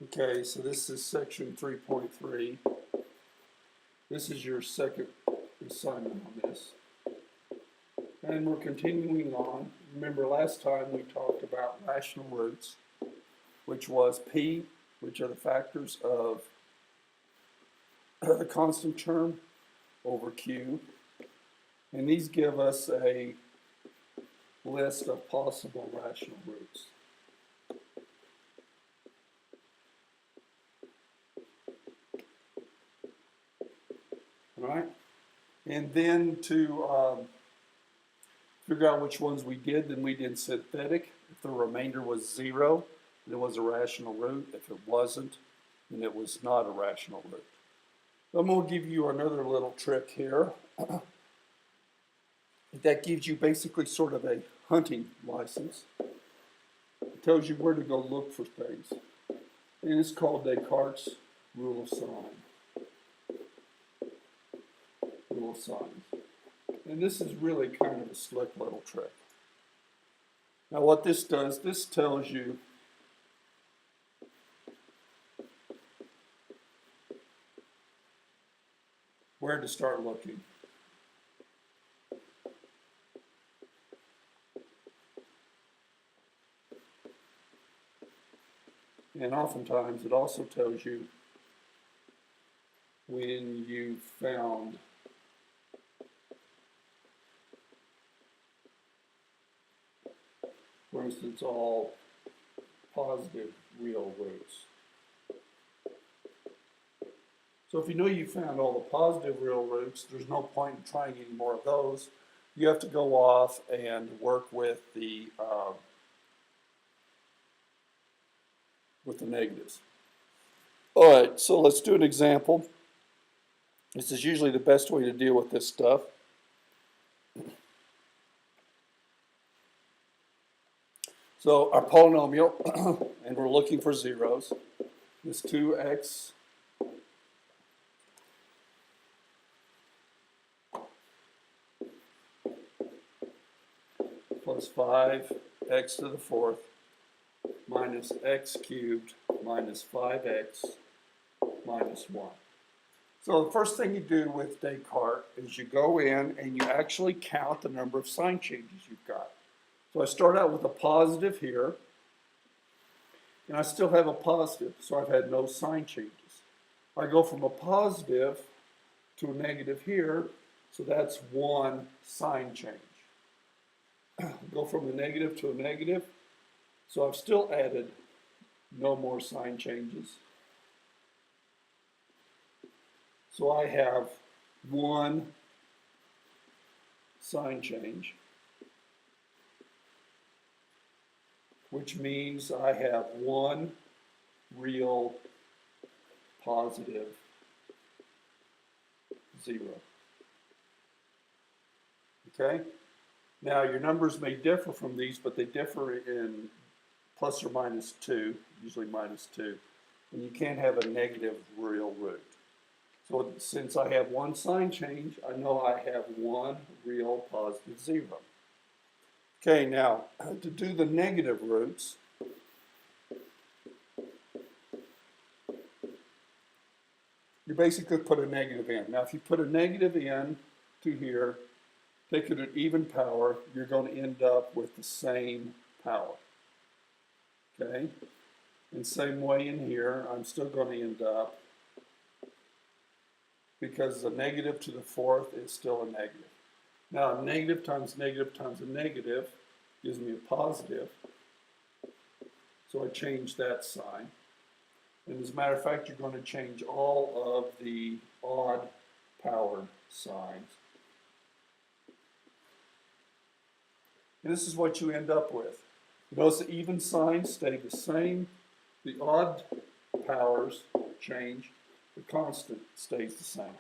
Okay, so this is section 3.3. This is your second assignment on this. And we're continuing on. Remember last time we talked about rational roots, which was P, which are the factors of the constant term over Q. And these give us a list of possible rational roots. All right? And then to figure out which ones we did, then we did synthetic. If the remainder was 0, then it was a rational root. If it wasn't, then it was not a rational root. I'm going to give you another little trick here. That gives you basically sort of a hunting license. It tells you where to go look for things. And it's called Descartes' rule of sign. Rule of signs. And this is really kind of a slick little trick. Now what this does, this tells you where to start looking. And oftentimes it also tells you when you found for instance, all positive real roots. So if you know you found all the positive real roots, there's no point in trying any more of those. You have to go off and work with the negatives. All right, so let's do an example. This is usually the best way to deal with this stuff. So our polynomial, and we're looking for zeros, is 2x plus 5x to the fourth minus x cubed minus 5x minus 1. So the first thing you do with Descartes is you go in and you actually count the number of sign changes you've got. So I start out with a positive here, and I still have a positive, so I've had no sign changes. I go from a positive to a negative here, so that's one sign change. Go from a negative to a negative, so I've still added no more sign changes. So I have one sign change, which means I have one real positive 0. Okay? Now your numbers may differ from these, but they differ in plus or minus 2, usually minus 2. And you can't have a negative real root. So since I have one sign change, I know I have one real positive 0. Okay, now to do the negative roots, you basically put a negative in. Now if you put a negative in to here, take it at even power, you're going to end up with the same power. Okay? And same way in here, I'm still going to end up, because the negative to the fourth is still a negative. Now, negative times a negative gives me a positive. So I change that sign. And as a matter of fact, you're going to change all of the odd powered signs. And this is what you end up with. Notice the even signs stay the same. The odd powers change. The constant stays the same.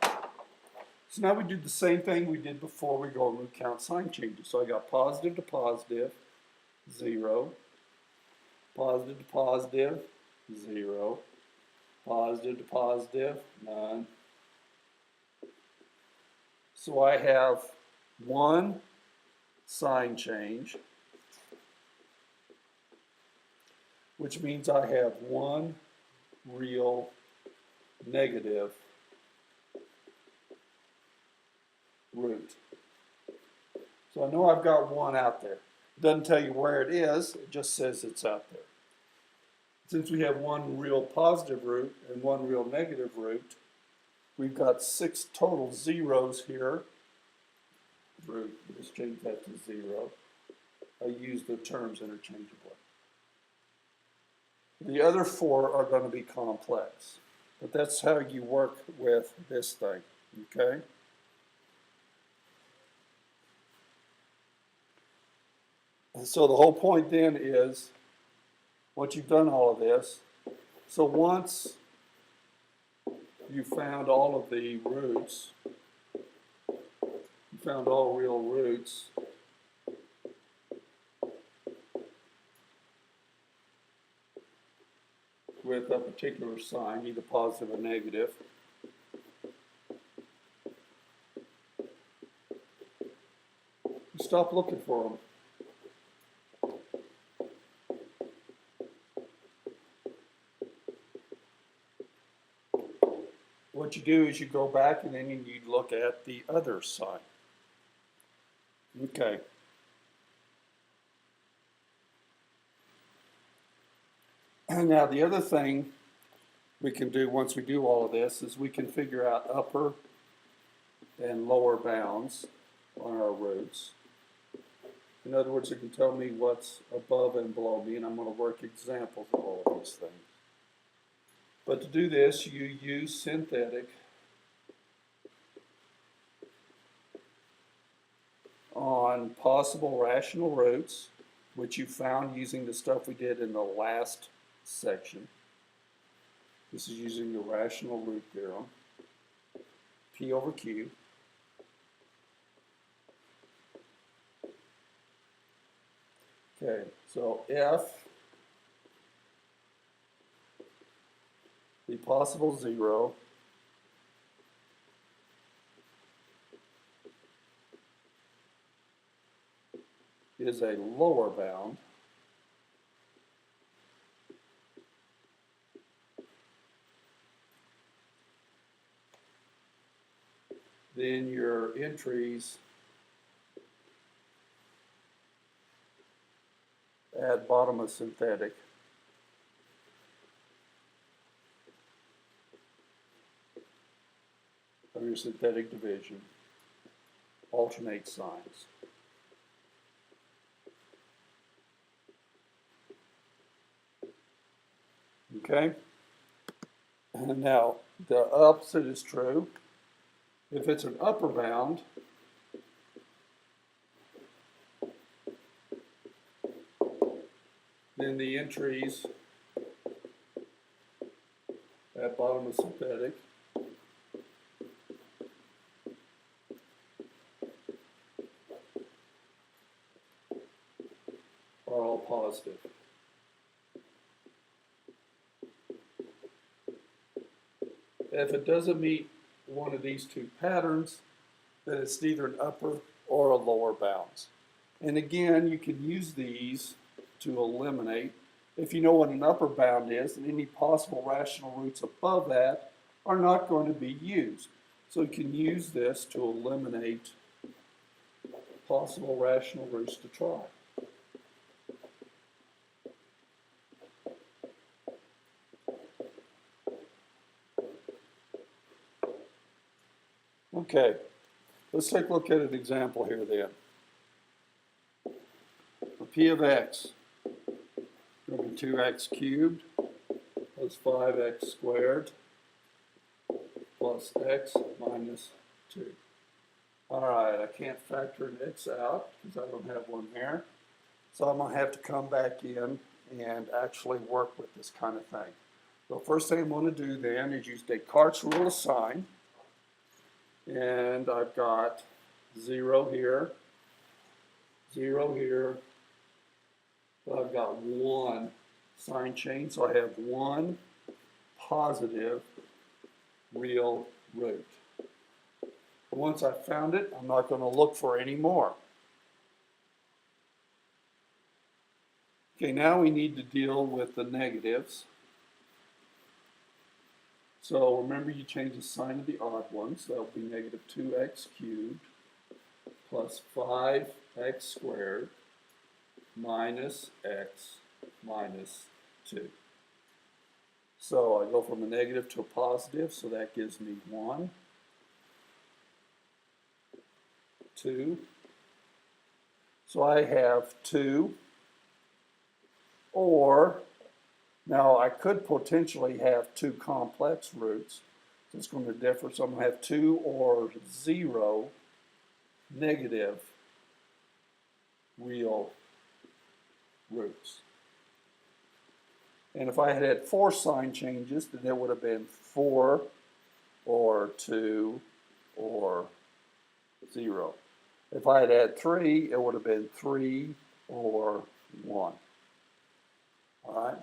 So now we do the same thing we did before. We go and we count sign changes. So I got positive to positive, 0. Positive to positive, 0. Positive to positive, none. So I have one sign change, which means I have one real negative root. So I know I've got 1 out there. It doesn't tell you where it is, it just says it's out there. Since we have 1 real positive root and 1 real negative root, we've got 6 total zeros here. Root, just change that to 0. I use the terms interchangeably. The other 4 are going to be complex, but that's how you work with this thing, okay? And so the whole point then is, once you've done all of this, so once you found all of the roots, you found all real roots, with a particular sign, either positive or negative, you stop looking for them. What you do is you go back and then you look at the other sign. Okay. And now the other thing we can do once we do all of this is we can figure out upper and lower bounds on our roots. In other words, it can tell me what's above and below me, and I'm going to work examples of all of these things. But to do this, you use synthetic on possible rational roots, which you found using the stuff we did in the last section. This is using the rational root theorem, P over Q. Okay, so F, the possible 0, is a lower bound. Then your entries at bottom of synthetic of your synthetic division alternate signs. Okay? And now the opposite is true. If it's an upper bound, then the entries at bottom of synthetic are all positive. If it doesn't meet one of these two patterns, then it's neither an upper or a lower bounds. And again, you can use these to eliminate. If you know what an upper bound is, then any possible rational roots above that are not going to be used. So you can use this to eliminate possible rational roots to try. Okay, let's take a look at an example here then. For P of x, it'll be 2x cubed plus 5x squared plus x minus 2. All right, I can't factor an x out because I don't have one there. So I'm going to have to come back in and actually work with this kind of thing. So first thing I'm going to do then is use Descartes' rule of sign. And I've got 0 here, 0 here. So I've got 1 sign change, so I have 1 positive real root. Once I've found it, I'm not going to look for any more. Okay, now we need to deal with the negatives. So remember, you change the sign of the odd one, so that'll be negative 2x cubed plus 5x squared minus x minus 2. So I go from a negative to a positive, so that gives me 1, 2. So I have 2, or now I could potentially have 2 complex roots. So it's going to differ. So I'm going to have 2 or 0 negative real roots. And if I had had 4 sign changes, then it would have been 4 or 2 or 0. If I had had 3, it would have been 3 or 1. All right?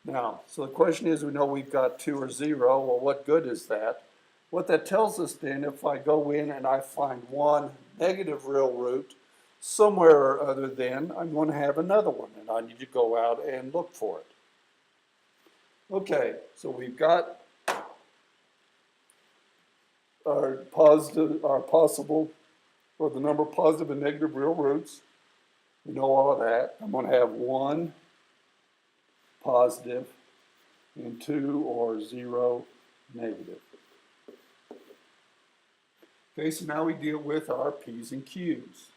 Now, so the question is, we know we've got 2 or 0. Well, what good is that? What that tells us then, if I go in and I find one negative real root somewhere or other, then I'm going to have another one, and I need to go out and look for it. Okay, so we've got our positive, our possible, or the number of positive and negative real roots. We know all of that. I'm going to have 1 positive and 2 or 0 negative. Okay, so now we deal with our p's and q's.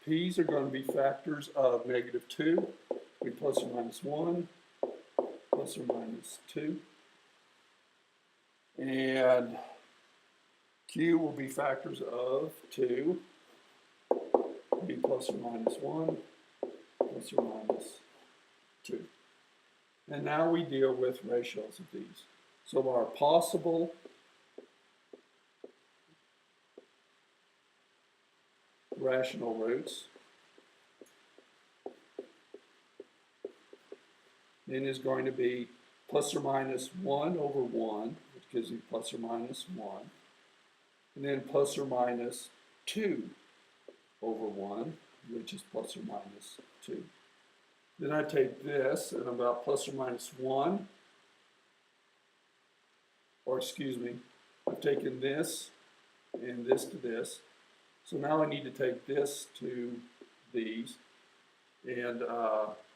P's are going to be factors of negative 2, be plus or minus 1, plus or minus 2. And q will be factors of 2, be plus or minus 1, plus or minus 2. And now we deal with ratios of these. So our possible rational roots then is going to be plus or minus 1 over 1, which gives me plus or minus 1, and then plus or minus 2 over 1, which is plus or minus 2. Then I take this, and I'm about plus or minus 1, or excuse me, I've taken this and this to this. So now I need to take this to these. And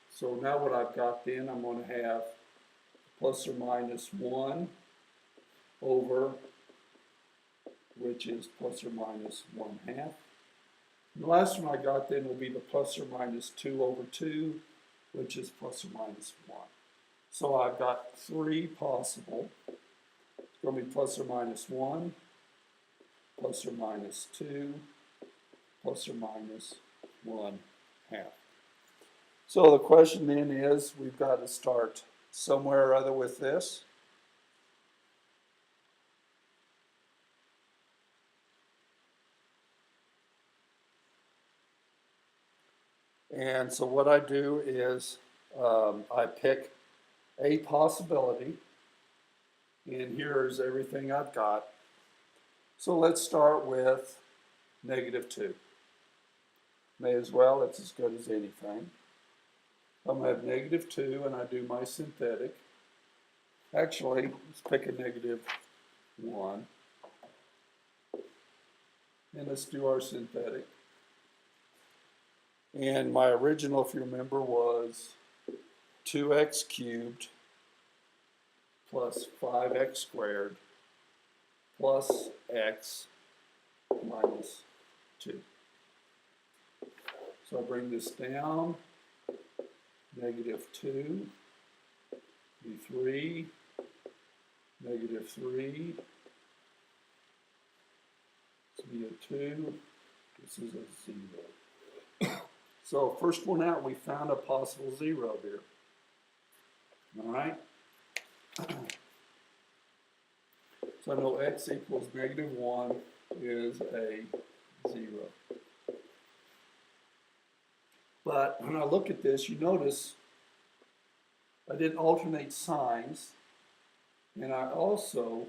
so now what I've got then, I'm going to have plus or minus 1 over, which is plus or minus 1/2. The last one I got then will be the plus or minus 2 over 2, which is plus or minus 1. So I've got 3 possible. It's going to be plus or minus 1, plus or minus 2, plus or minus 1/2. So the question then is, we've got to start somewhere or other with this. And so what I do is I pick a possibility, and here's everything I've got. So let's start with negative 2. May as well, it's as good as anything. I'm going to have negative 2, and I do my synthetic. Actually, let's pick a negative 1. And let's do our synthetic. And my original, if you remember, was 2x cubed plus 5x squared plus x minus 2. So I bring this down, negative 2, be 3, negative 3, this will be a 2, this is a 0. So first one out, we found a possible 0 here. All right? So I know x equals negative 1 is a 0. But when I look at this, you notice I didn't alternate signs, and I also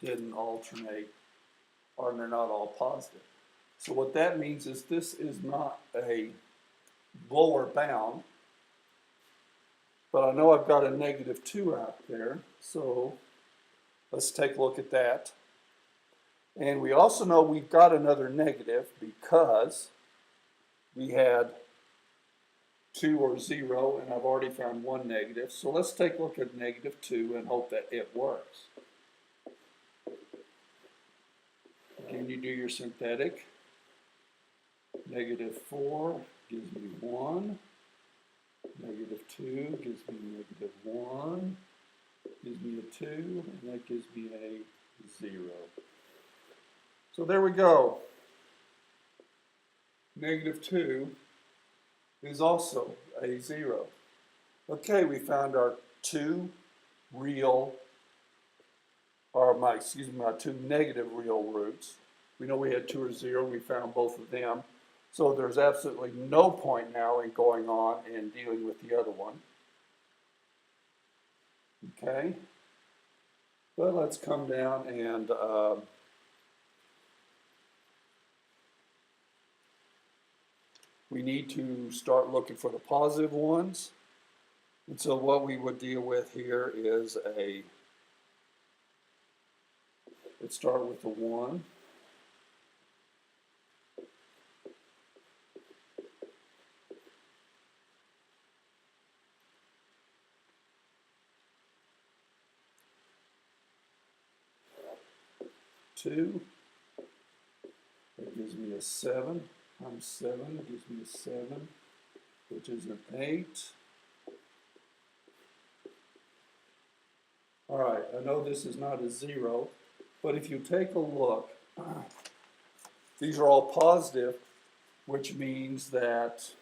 didn't alternate, or they're not all positive. So what that means is this is not a lower bound, but I know I've got a negative 2 out there, so Let's take a look at that. And we also know we've got another negative because we had 2 or 0, and I've already found one negative. So let's take a look at -2 and hope that it works. Again, you do your synthetic. -4 gives me 1. -2 gives me -1. Gives me a 2, and that gives me a 0. So there we go. -2 is also a 0. Okay, we found our two real, or my two negative real roots. We know we had 2 or 0, we found both of them. So there's absolutely no point now in going on and dealing with the other one. Okay, but let's come down and we need to start looking for the positive ones. And so what we would deal with here is let's start with the 1. Two, that gives me a 7 times 7 gives me a 7, which is an 8. All right, I know this is not a 0, but if you take a look, these are all positive, which means that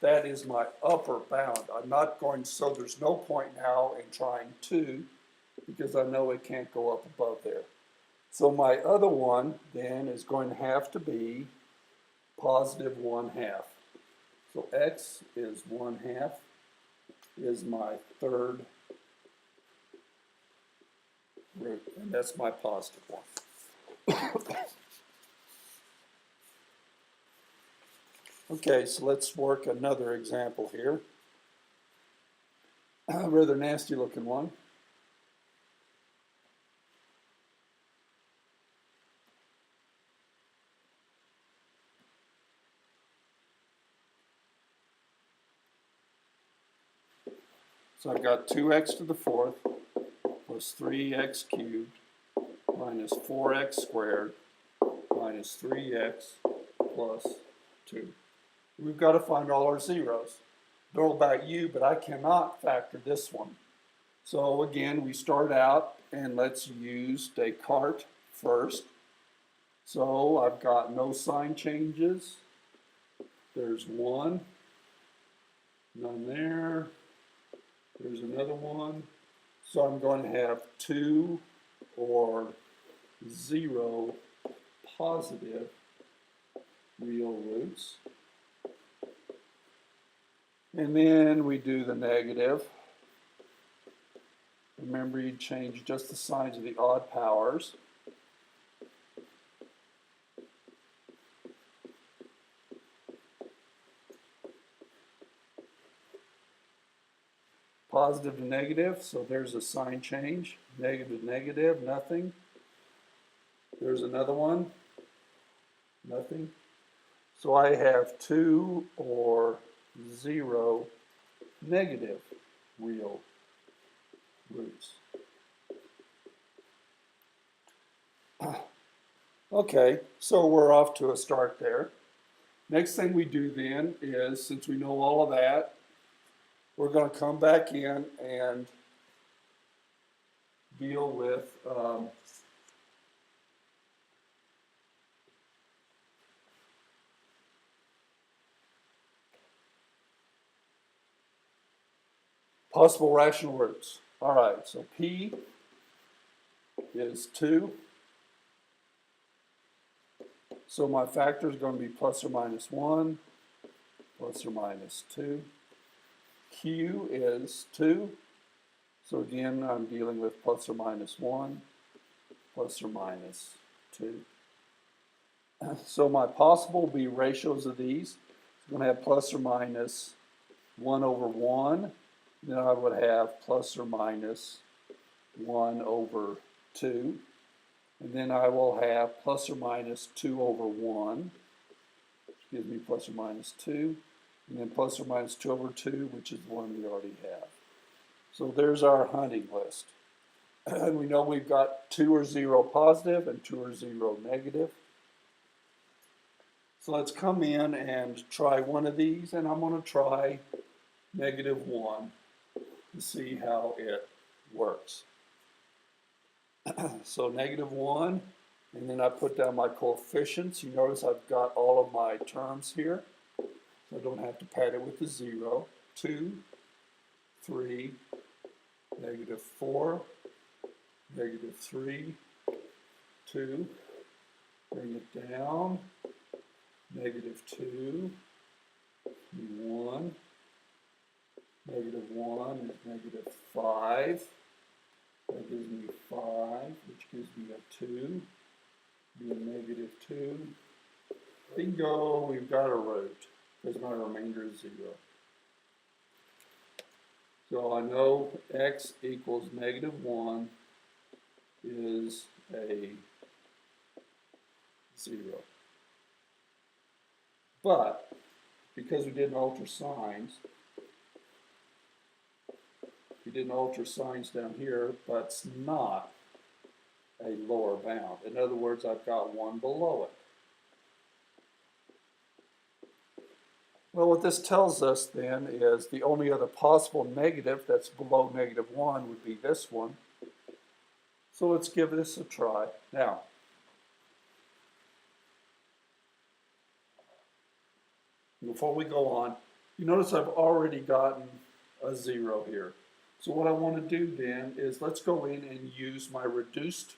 that is my upper bound. I'm not going, so there's no point now in trying 2, because I know it can't go up above there. So my other one then is going to have to be positive 1/2. So x is 1/2 is my third root, and that's my positive one. Okay, so let's work another example here. A rather nasty looking one. So I've got 2x to the 4th plus 3x cubed minus 4x squared minus 3x plus 2. We've got to find all our zeros. Don't know about you, but I cannot factor this one. So again, we start out and let's use Descartes first. So I've got no sign changes. There's 1, none there. There's another 1. So I'm going to have 2 or 0 positive real roots. And then we do the negative. Remember, you change just the signs of the odd powers. Positive to negative, so there's a sign change. Negative to negative, nothing. There's another one, nothing. So I have 2 or 0 negative real roots. Okay, so we're off to a start there. Next thing we do then is, since we know all of that, we're going to come back in and deal with possible rational roots. All right, so P is 2. So my factor is going to be plus or minus 1, plus or minus 2. Q is 2. So again, I'm dealing with plus or minus 1, plus or minus 2. So my possible will be ratios of these. I'm going to have plus or minus 1 over 1. Then I would have plus or minus 1 over 2. And then I will have plus or minus 2 over 1, which gives me plus or minus 2. And then plus or minus 2 over 2, which is the one we already have. So there's our hunting list. And we know we've got 2 or 0 positive and 2 or 0 negative. So let's come in and try one of these, and I'm going to try -1 to see how it works. So -1, and then I put down my coefficients. You notice I've got all of my terms here, so I don't have to pad it with a 0. 2, 3, -4, -3, 2, bring it down, -2, 1, -1 is -5, that gives me 5, which gives me a 2, be a -2. Bingo, we've got a root, because my remainder is 0. So I know x equals -1 is a 0. But because we didn't alter signs, down here, but it's not a lower bound. In other words, I've got one below it. Well, what this tells us then is the only other possible negative that's below -1 would be this one. So let's give this a try. Now, before we go on, you notice I've already gotten a 0 here. So what I want to do then is let's go in and use my reduced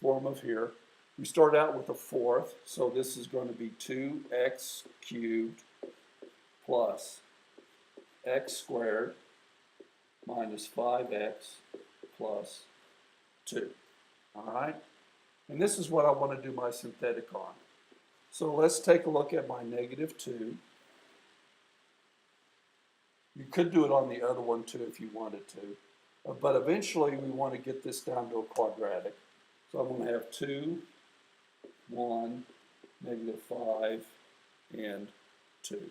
form of here. We start out with a fourth, so this is going to be 2x cubed plus x squared minus 5x plus 2. All right? And this is what I want to do my synthetic on. So let's take a look at my -2. You could do it on the other one too if you wanted to. But eventually we want to get this down to a quadratic. So I'm going to have 2, 1, -5, and 2.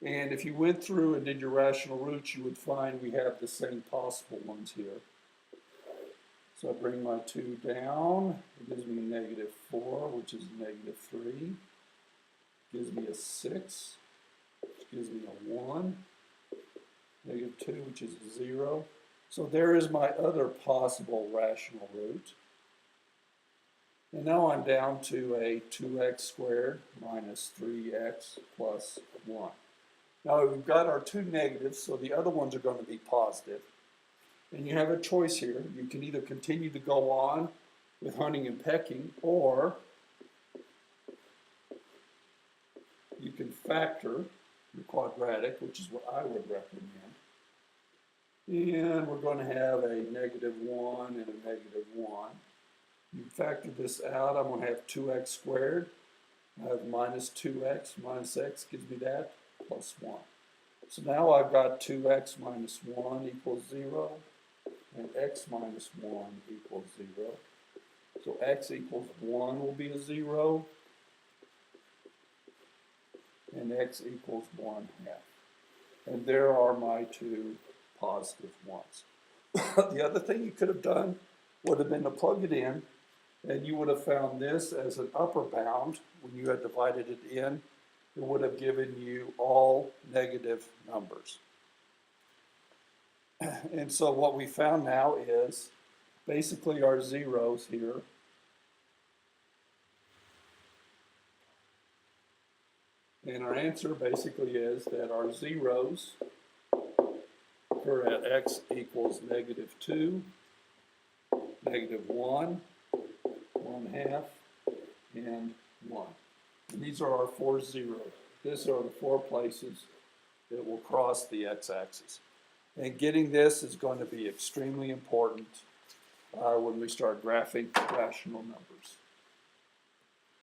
And if you went through and did your rational roots, you would find we have the same possible ones here. So I bring my 2 down, it gives me a -4, which is -3. Gives me a 6, which gives me a 1, -2, which is a 0. So there is my other possible rational root. And now I'm down to a 2x squared minus 3x plus 1. Now we've got our two negatives, so the other ones are going to be positive. And you have a choice here. You can either continue to go on with hunting and pecking, or you can factor the quadratic, which is what I would recommend. And we're going to have a -1 and a -1. You factor this out, I'm going to have 2x squared. I have minus 2x minus x gives me that, plus 1. So now I've got 2x minus 1 equals 0, and x minus 1 equals 0. So x equals 1 will be a 0, and x equals 1/2. And there are my two positive ones. The other thing you could have done would have been to plug it in, and you would have found this as an upper bound. When you had divided it in, it would have given you all negative numbers. And so what we found now is basically our zeros here and our answer basically is that our zeros are at x equals -2, -1, 1/2, and 1. And these are our 4 zeros. These are the 4 places that will cross the x-axis. And getting this is going to be extremely important when we start graphing rational numbers.